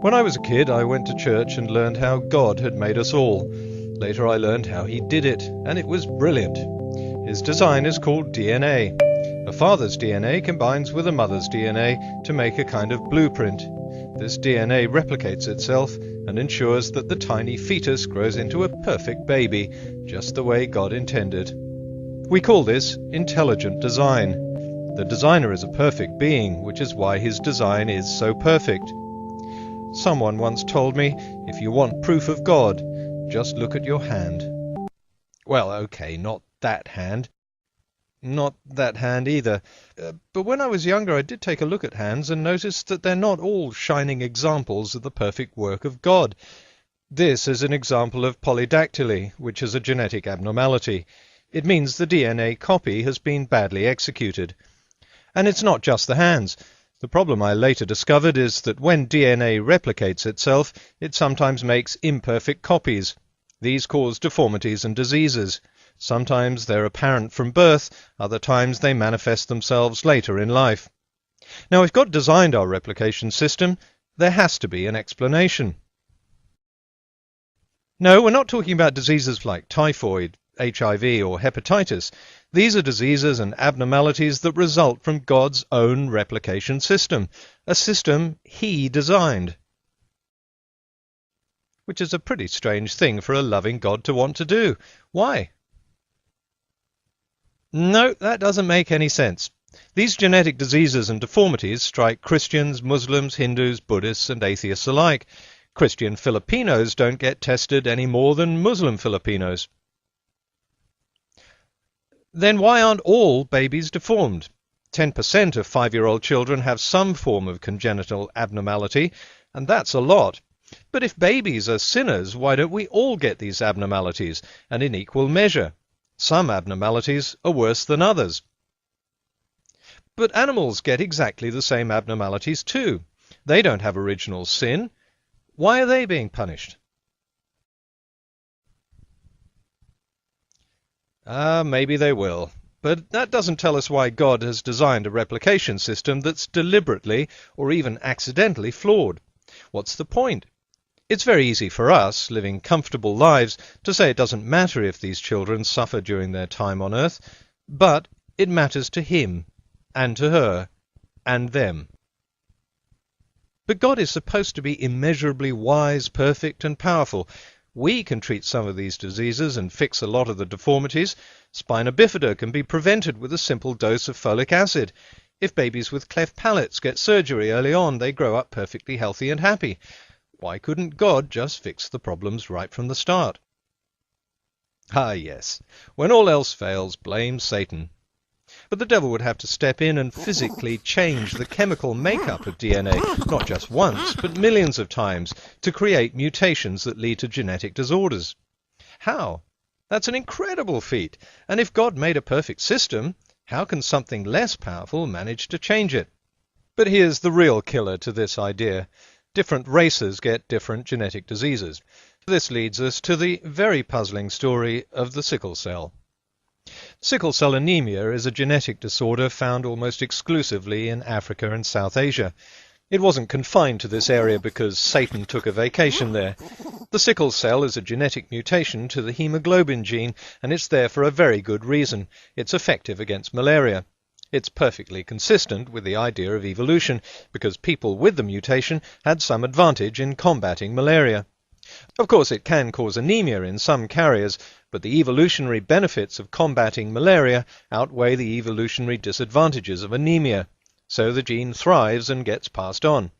When I was a kid, I went to church and learned how God had made us all. Later I learned how he did it, and it was brilliant. His design is called DNA. A father's DNA combines with a mother's DNA to make a kind of blueprint. This DNA replicates itself and ensures that the tiny fetus grows into a perfect baby, just the way God intended. We call this intelligent design. The designer is a perfect being, which is why his design is so perfect. Someone once told me, if you want proof of God, just look at your hand. Well, okay, not that hand. Not that hand either. But when I was younger, I did take a look at hands and noticed that they're not all shining examples of the perfect work of God. This is an example of polydactyly, which is a genetic abnormality. It means the DNA copy has been badly executed. And it's not just the hands. The problem I later discovered is that when DNA replicates itself, it sometimes makes imperfect copies. These cause deformities and diseases. Sometimes they're apparent from birth, other times they manifest themselves later in life. Now, if God designed our replication system, there has to be an explanation. No, we're not talking about diseases like typhoid, HIV or hepatitis. These are diseases and abnormalities that result from God's own replication system, a system he designed. Which is a pretty strange thing for a loving God to want to do. Why? No, that doesn't make any sense. These genetic diseases and deformities strike Christians, Muslims, Hindus, Buddhists and atheists alike. Christian Filipinos don't get tested any more than Muslim Filipinos. Then why aren't all babies deformed? 10% of 5-year-old children have some form of congenital abnormality, and that's a lot. But if babies are sinners, why don't we all get these abnormalities, and in equal measure? Some abnormalities are worse than others. But animals get exactly the same abnormalities too. They don't have original sin. Why are they being punished? Maybe they will. But that doesn't tell us why God has designed a replication system that's deliberately or even accidentally flawed. What's the point? It's very easy for us, living comfortable lives, to say it doesn't matter if these children suffer during their time on earth, but it matters to him, and to her, and them. But God is supposed to be immeasurably wise, perfect, and powerful. We can treat some of these diseases and fix a lot of the deformities. Spina bifida can be prevented with a simple dose of folic acid. If babies with cleft palates get surgery early on, they grow up perfectly healthy and happy. Why couldn't God just fix the problems right from the start? Ah, yes. When all else fails, blame Satan. But the devil would have to step in and physically change the chemical makeup of DNA, not just once, but millions of times, to create mutations that lead to genetic disorders. How? That's an incredible feat. And if God made a perfect system, how can something less powerful manage to change it? But here's the real killer to this idea. Different races get different genetic diseases. This leads us to the very puzzling story of the sickle cell. Sickle cell anemia is a genetic disorder found almost exclusively in Africa and South Asia. It wasn't confined to this area because Satan took a vacation there. The sickle cell is a genetic mutation to the hemoglobin gene, and it's there for a very good reason. It's effective against malaria. It's perfectly consistent with the idea of evolution, because people with the mutation had some advantage in combating malaria. Of course, it can cause anemia in some carriers, but the evolutionary benefits of combating malaria outweigh the evolutionary disadvantages of anemia, so the gene thrives and gets passed on.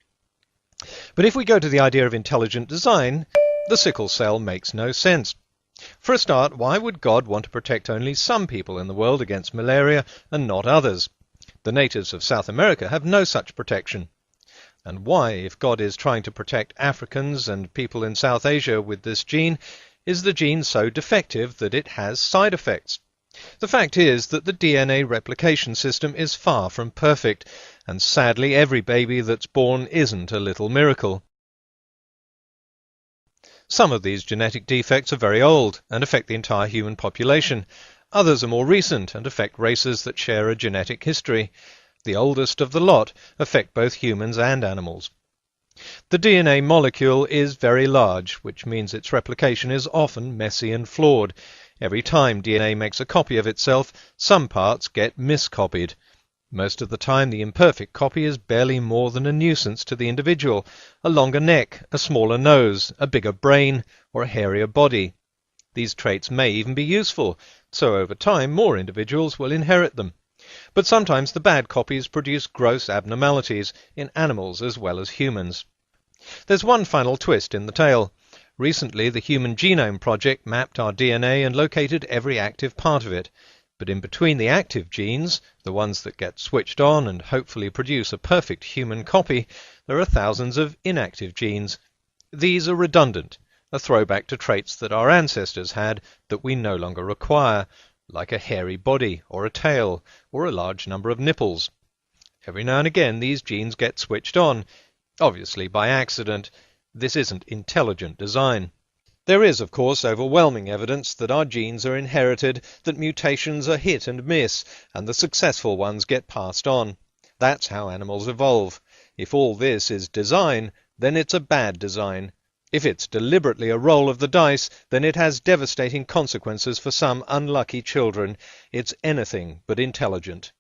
But if we go to the idea of intelligent design, the sickle cell makes no sense. For a start, why would God want to protect only some people in the world against malaria and not others? The natives of South America have no such protection. And why, if God is trying to protect Africans and people in South Asia with this gene, is the gene so defective that it has side effects? The fact is that the DNA replication system is far from perfect, and sadly every baby that's born isn't a little miracle. Some of these genetic defects are very old and affect the entire human population. Others are more recent and affect races that share a genetic history. The oldest of the lot affect both humans and animals. The DNA molecule is very large, which means its replication is often messy and flawed. Every time DNA makes a copy of itself, some parts get miscopied. Most of the time the imperfect copy is barely more than a nuisance to the individual: a longer neck, a smaller nose, a bigger brain, or a hairier body. These traits may even be useful, so over time more individuals will inherit them. But sometimes the bad copies produce gross abnormalities in animals as well as humans. There's one final twist in the tale. Recently the Human Genome Project mapped our DNA and located every active part of it. But in between the active genes, the ones that get switched on and hopefully produce a perfect human copy, there are thousands of inactive genes. These are redundant, a throwback to traits that our ancestors had that we no longer require, like a hairy body, or a tail, or a large number of nipples. Every now and again these genes get switched on, obviously by accident. This isn't intelligent design. There is, of course, overwhelming evidence that our genes are inherited, that mutations are hit and miss, and the successful ones get passed on. That's how animals evolve. If all this is design, then it's a bad design. If it's deliberately a roll of the dice, then it has devastating consequences for some unlucky children. It's anything but intelligent.